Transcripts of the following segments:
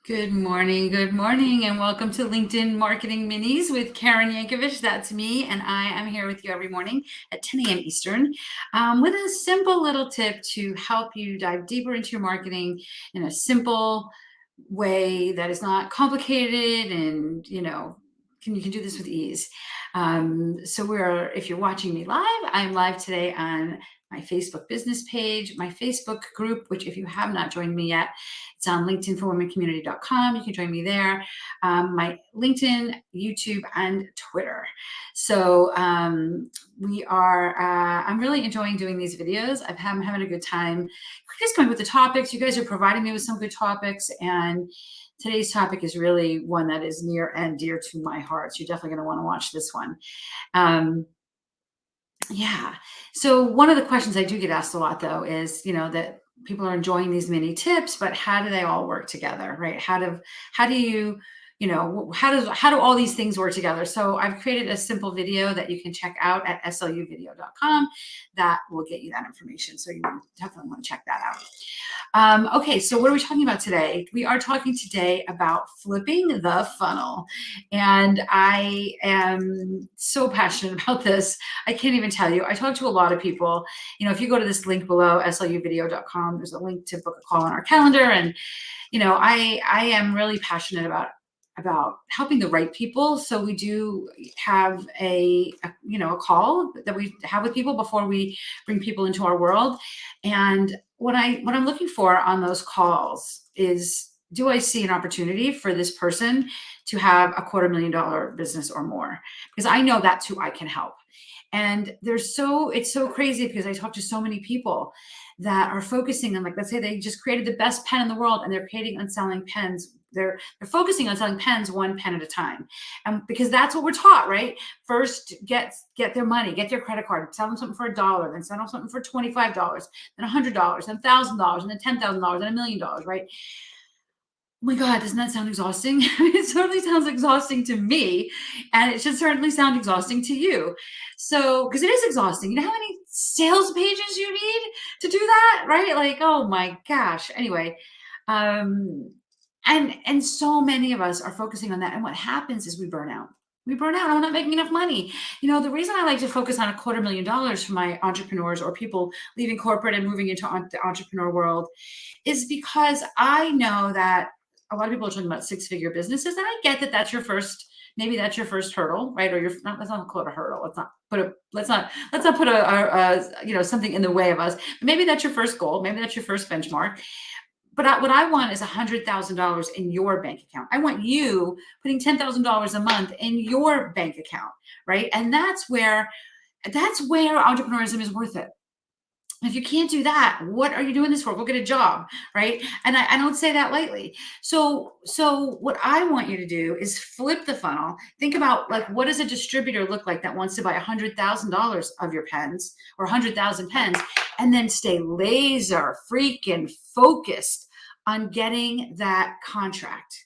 Good morning, and welcome to LinkedIn Marketing Minis with Karen Yankovich. That's me, and I am here with you every morning at 10 a.m. Eastern with a simple little tip to help you dive deeper into your marketing in a simple way that is not complicated, and you can do this with ease. If you're watching me live, I'm live today on my Facebook business page, my Facebook group, which if you have not joined me yet, it's on linkedinforwomencommunity.com. You can join me there. My LinkedIn, YouTube, and Twitter. I'm really enjoying doing these videos. I'm having a good time just coming with the topics. You guys are providing me with some good topics, and today's topic is really one that is near and dear to my heart. So you're definitely going to want to watch this one. Yeah. So one of the questions I do get asked a lot, though, is, that people are enjoying these mini tips, but how do they all work together, right? How do you, how do all these things work together? So I've created a simple video that you can check out at sluvideo.com that will get you that information. So you definitely want to check that out. Okay, so what are we talking about today? We are talking today about flipping the funnel. And I am so passionate about this. I can't even tell you. I talk to a lot of people. If you go to this link below, sluvideo.com, there's a link to book a call on our calendar. And, I am really passionate about helping the right people. So we do have a call that we have with people before we bring people into our world. And what I'm looking for on those calls is, do I see an opportunity for this person to have a $250,000 business or more? Because I know that's who I can help. And it's so crazy because I talk to so many people that are focusing on, like, let's say they just created the best pen in the world and they're creating and selling pens. They're focusing on selling pens one pen at a time. And because that's what we're taught, right? First, get their money, get their credit card, sell them something for $1, then sell them something for $25, then $100, then $1,000, and then $10,000, and $1 million, right? Oh my God, doesn't that sound exhausting? It certainly sounds exhausting to me, and it should certainly sound exhausting to you. So, because it is exhausting. You know how many sales pages you need to do that, right? Like, oh my gosh. Anyway, and so many of us are focusing on that, and what happens is we burn out. We burn out. I'm not making enough money. The reason I like to focus on $250,000 for my entrepreneurs or people leaving corporate and moving into the entrepreneur world is because I know that a lot of people are talking about six-figure businesses, and I get that that's your first, maybe that's your first hurdle, right? Or let's not call it a hurdle. Let's not put something in the way of us. But maybe that's your first goal. Maybe that's your first benchmark. But what I want is $100,000 in your bank account. I want you putting $10,000 a month in your bank account, right? And that's where entrepreneurism is worth it. If you can't do that, what are you doing this for? Go get a job, right? And I don't say that lightly. So what I want you to do is flip the funnel. Think about, like, what does a distributor look like that wants to buy $100,000 of your pens or 100,000 pens, and then stay laser freaking focused on getting that contract.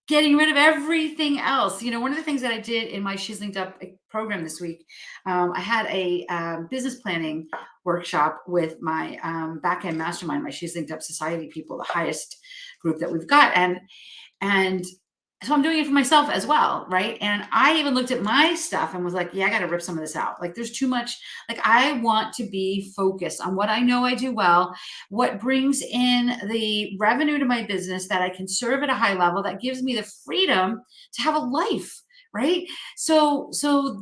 Getting rid of everything else. One of the things that I did in my She's Linked Up program this week, I had a business planning workshop with my back-end mastermind, my She's Linked Up Society people, the highest group that we've got. And so I'm doing it for myself as well, right? And I even looked at my stuff and was like, yeah, I got to rip some of this out. Like, there's too much. Like, I want to be focused on what I know I do well, what brings in the revenue to my business that I can serve at a high level, that gives me the freedom to have a life, right? So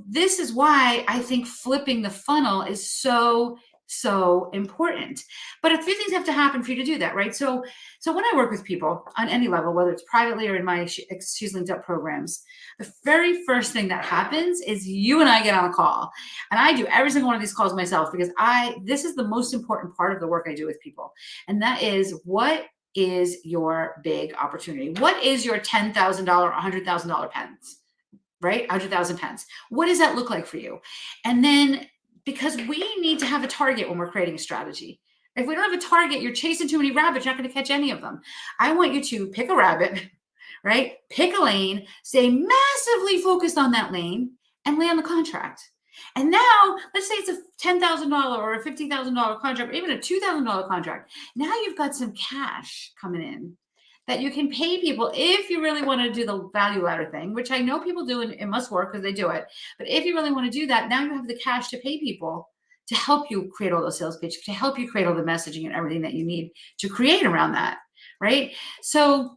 this is why I think flipping the funnel is so important. But a few things have to happen for you to do that, right? So when I work with people on any level, whether it's privately or in my She's Linked Up programs, the very first thing that happens is you and I get on a call. And I do every single one of these calls myself, because this is the most important part of the work I do with people. And that is, what is your big opportunity? What is your $10,000, $100,000 pens, right? 100,000 pens. What does that look like for you? And then, because we need to have a target when we're creating a strategy. If we don't have a target, you're chasing too many rabbits, you're not going to catch any of them. I want you to pick a rabbit, right? Pick a lane, stay massively focused on that lane, and land the contract. And now, let's say it's a $10,000 or a $50,000 contract, or even a $2,000 contract. Now you've got some cash coming in that you can pay people if you really want to do the value ladder thing, which I know people do and it must work because they do it. But if you really want to do that, now you have the cash to pay people to help you create all those sales pages, to help you create all the messaging and everything that you need to create around that, right? So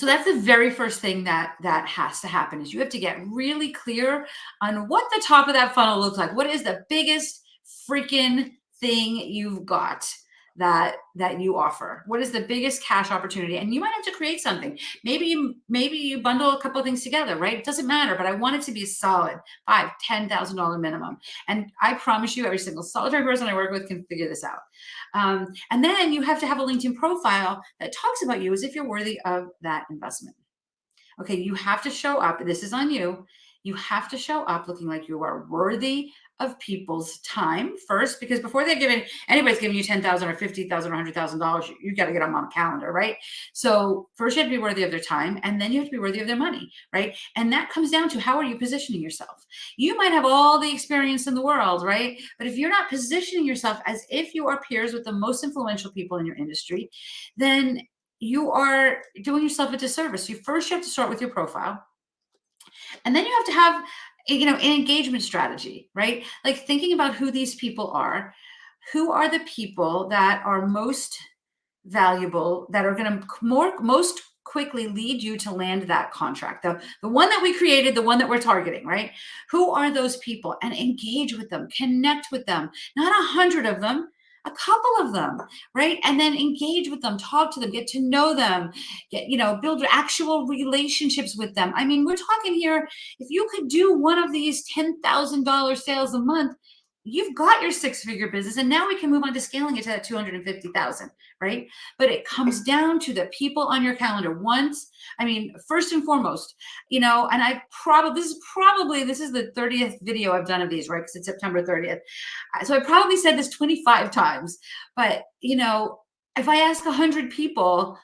that's the very first thing that has to happen is you have to get really clear on what the top of that funnel looks like. What is the biggest freaking thing you've got that you offer? What is the biggest cash opportunity? And you might have to create something. Maybe you bundle a couple of things together, right? It doesn't matter, but I want it to be a solid $5,000-$10,000 minimum. And I promise you, every single solitary person I work with can figure this out. And then you have to have a LinkedIn profile that talks about you as if you're worthy of that investment. Okay, you have to show up. This is on you. You have to show up looking like you are worthy of people's time first, because before anybody's giving you $10,000 or $50,000 or $100,000, you got to get them on a calendar, right? So first you have to be worthy of their time, and then you have to be worthy of their money, right? And that comes down to how are you positioning yourself? You might have all the experience in the world, right? But if you're not positioning yourself as if you are peers with the most influential people in your industry, then you are doing yourself a disservice. You have to start with your profile. And then you have to have, an engagement strategy, right? Like thinking about who these people are. Who are the people that are most valuable, that are going to most quickly lead you to land that contract? The one that we created, the one that we're targeting, right? Who are those people? And engage with them, connect with them, not 100 of them, a couple of them, right? And then engage with them, talk to them, get to know them, build actual relationships with them. I mean, we're talking here, if you could do one of these $10,000 sales a month, you've got your six-figure business, and now we can move on to scaling it to that 250,000, right? But it comes down to the people on your calendar. First and foremost, and this is the 30th video I've done of these, right? Because it's September 30th. So I probably said this 25 times, but if I ask 100 people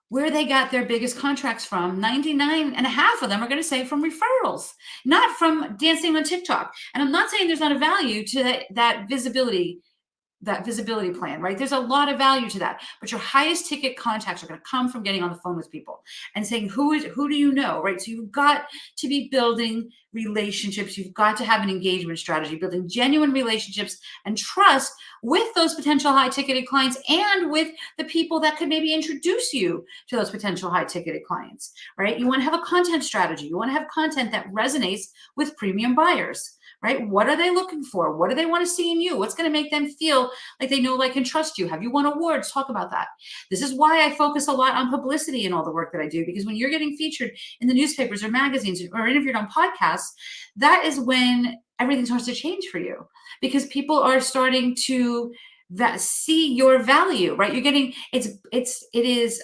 where they got their biggest contracts from, 99 and a half of them are going to say from referrals, not from dancing on TikTok. And I'm not saying there's not a value to that visibility plan, right? There's a lot of value to that, but your highest ticket contacts are going to come from getting on the phone with people and saying, who do you know, right? So you've got to be building relationships. You've got to have an engagement strategy, building genuine relationships and trust with those potential high ticketed clients and with the people that could maybe introduce you to those potential high ticketed clients, right? You want to have a content strategy. You want to have content that resonates with premium buyers, right? What are they looking for? What do they want to see in you? What's going to make them feel like they know, like, and trust you? Have you won awards? Talk about that. This is why I focus a lot on publicity in all the work that I do, because when you're getting featured in the newspapers or magazines or interviewed on podcasts, that is when everything starts to change for you, because people are starting to see your value, right? You're getting, it is,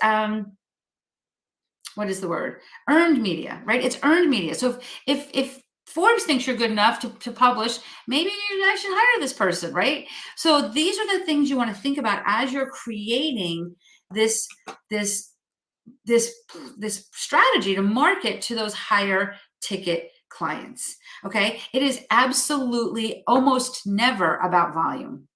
what is the word? Earned media, right? It's earned media. So if Forbes thinks you're good enough to publish, maybe I should hire this person, right? So these are the things you want to think about as you're creating this strategy to market to those higher ticket clients. Okay. It is absolutely almost never about volume.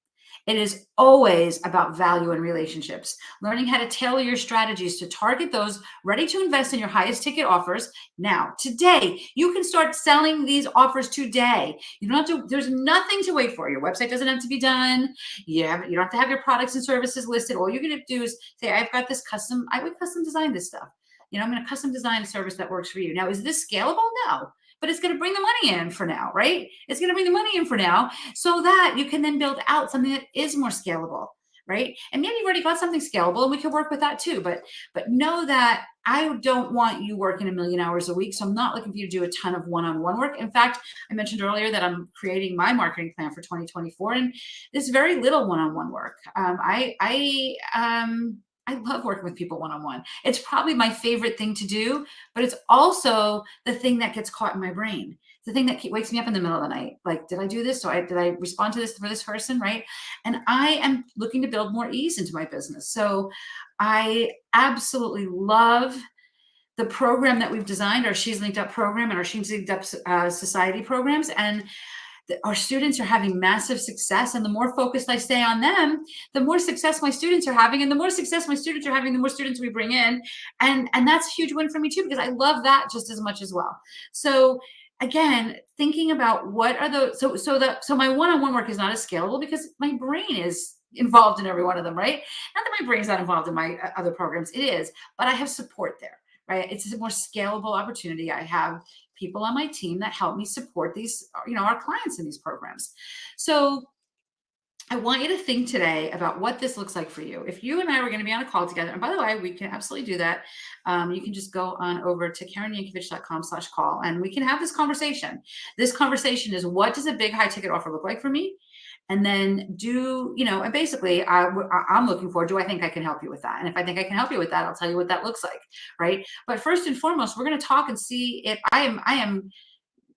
It is always about value and relationships. Learning how to tailor your strategies to target those ready to invest in your highest ticket offers. Now, today, you can start selling these offers today. You don't have to, there's nothing to wait for. Your website doesn't have to be done. You don't have to have your products and services listed. All you're going to do is say, I would custom design this stuff. I'm going to custom design a service that works for you. Now, is this scalable? No. But it's going to bring the money in for now, right? It's going to bring the money in for now so that you can then build out something that is more scalable, right? And maybe you've already got something scalable and we can work with that too. But know that I don't want you working 1 million hours a week. So I'm not looking for you to do a ton of one-on-one work. In fact, I mentioned earlier that I'm creating my marketing plan for 2024, and there's very little one-on-one work. I love working with people one-on-one. It's probably my favorite thing to do, but it's also the thing that gets caught in my brain. The thing that wakes me up in the middle of the night. Like, did I do this? Did I respond to this for this person, right? And I am looking to build more ease into my business. So I absolutely love the program that we've designed, our She's Linked Up program and our She's Linked Up Society programs. And our students are having massive success, and the more focused I stay on them, the more success my students are having, and the more success my students are having, the more students we bring in, and that's a huge win for me too, because I love that just as much as well. So again, thinking about what are the so my one-on-one work is not as scalable because my brain is involved in every one of them, right? Not that my brain's not involved in my other programs, it is, but I have support there, right? It's a more scalable opportunity. I have people on my team that help me support these, our clients in these programs. So I want you to think today about what this looks like for you. If you and I were going to be on a call together, and by the way, we can absolutely do that. You can just go on over to KarenYankovich.com/call and we can have this conversation. This conversation is, what does a big high ticket offer look like for me? And then and basically I'm looking for, do I think I can help you with that? And if I think I can help you with that, I'll tell you what that looks like. Right. But first and foremost, we're going to talk and see if I am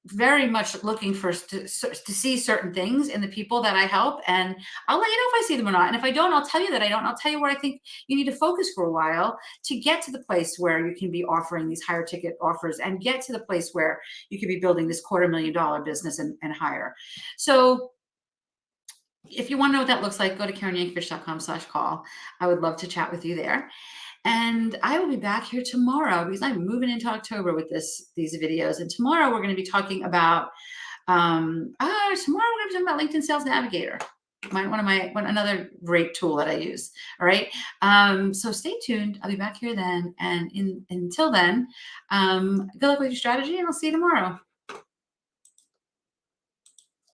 very much looking to see certain things in the people that I help. And I'll let you know if I see them or not. And if I don't, I'll tell you that I don't. I'll tell you where I think you need to focus for a while to get to the place where you can be offering these higher ticket offers and get to the place where you could be building this $250,000 business and higher. So if you want to know what that looks like, go to KarenYankovich.com/call. I would love to chat with you there. And I will be back here tomorrow because I'm moving into October with these videos. And tomorrow we're going to be talking about tomorrow we're going to be talking about LinkedIn Sales Navigator. Another great tool that I use. All right. So stay tuned. I'll be back here then. And until then, good luck with your strategy, and I'll see you tomorrow.